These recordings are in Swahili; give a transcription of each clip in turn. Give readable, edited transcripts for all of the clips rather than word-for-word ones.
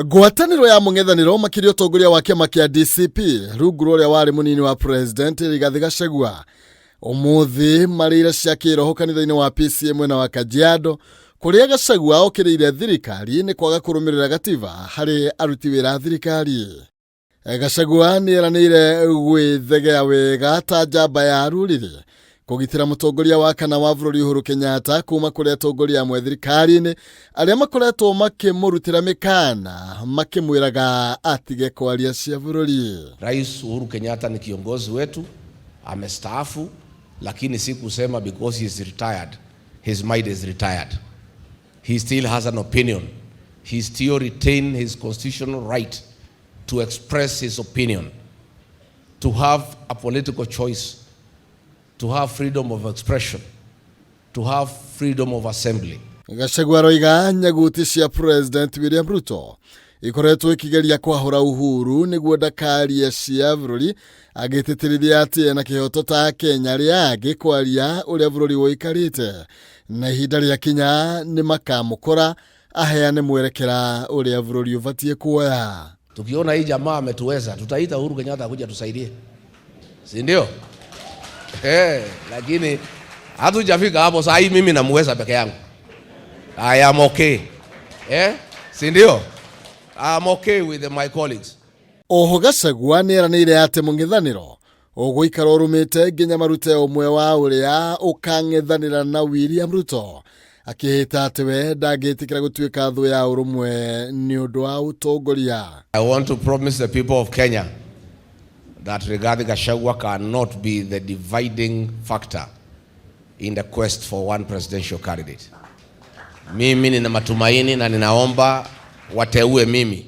Ngwatanĩro ya mũng'ethanĩro makĩria ũtongoria wa kĩama kĩa DCP rungu rũrĩa warĩ mũnini wa president Rigathi Gachagua ũmũthĩ marĩra cia kĩroho kanitha-inĩ wa PCA mwena wa Kajiado kũrĩa Gachagua okĩrĩire thirikari nĩ kwaga kũrũmĩrĩra gatiba harĩ aruti wĩra a thirikari. Gachagua nĩeranĩire gwĩthegea wega ta njamba ya rũrĩrĩ kũgitĩra mũtongoria wa kana wa bũrũri Uhuru Kenyatta kuma kũrĩ atongoria amwe thirikari-inĩ arĩa makoretwo makĩmũrutĩra mĩkana makĩmwĩraga atige kwaria cia bũrũri. Rais Uhuru Kenyatta ni kiongozi wetu, amestaafu, lakini si kusema because he is retired, his mind is retired. He still has an opinion. He still retain his constitutional right to express his opinion, to have a political choice, to have freedom of expression, to have freedom of assembly. Gachagua roiga nyaguti cia President William Ruto ikoretwo ikigeria kwahũra Uhuru nĩguo ndakarie cia bũrũri agĩtĩtĩrithia atĩ na kĩhoto ta Kenya rĩa angĩ kwaria ũrĩa bũrũri ũikarĩte na ihinda rĩa kinya nĩ makamũkora aheane mwerekera ũrĩa bũrũri ũbatiĩ kuoya. Tukiona hii jamaa ametuweza, tutaita Uhuru Kenyatta kuja tusaidie, si ndio? Lakini hatujafika hapo. Saa hii mimi namuweza peke yangu. I am okay. Si ndio? I am okay with my colleagues. Oho Gachagua nĩeranĩire atĩ mũng'ethanĩro ũgũikara ũrũmĩte nginya marute ũmwe wa ũrĩa ũkang'ethanĩra na William Ruto akĩhĩta atĩ we ndangĩtĩkĩra gũtuĩka thũ ya ũrũmwe nĩ ũndũ wa ũtongoria. I want to promise the people of Kenya that Rigathi Gachagua cannot be the dividing factor in the quest for one presidential candidate. Mimi nina matumaini na ninaomba wateue mimi.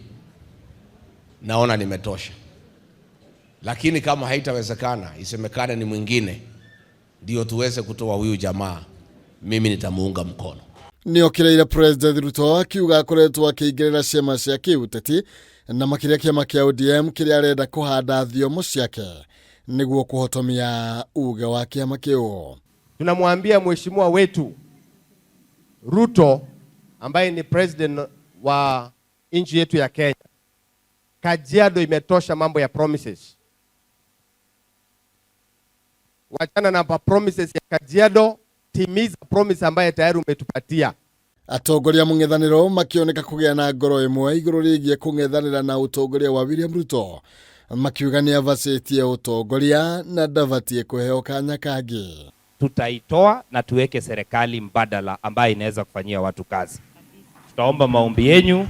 Naona nimetosha. Lakini kama haitawezekana, isemekane ni mwingine ndio tuweze kutoa huyu jamaa, mimi nitamuunga mkono. Nĩokĩrĩire President Ruto akiuga akoretwo akĩingĩrĩra ciama cia kĩũteti na makĩria kĩama kĩa ODM kĩrĩa arenda kũhanda thiomo ciake nĩguo kũhotomia uge wa kĩama kĩu. Tunamwambia mheshimiwa wetu Ruto ambaye ni president wa nchi yetu ya Kenya, Kajiado imetosha mambo ya promises. Wachana na promises ya Kajiado, timiza promise ambaye tayari umetupatia. Atongoria mũng'ethanĩro makĩoneka kũgĩa na ngoro ĩmwe igũrũ rĩgiĩ kũng'ethanĩra na ũtongoria wa William Ruto, makiuga nĩ avacĩtie ũtongoria na ndabatiĩ kũheo kanya kangĩ. Tutaitoa na tuweke serikali mbadala ambayo inaweza kufanyia watu kazi. Tutaomba maombi yenu,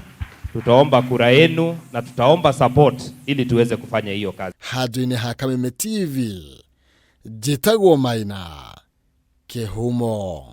tutaomba kura yenu na tutaomba support ili tuweze kufanya hiyo kazi. Handũ-inĩ ha Kameme TV, njĩtagwo Maina Kĩhumo.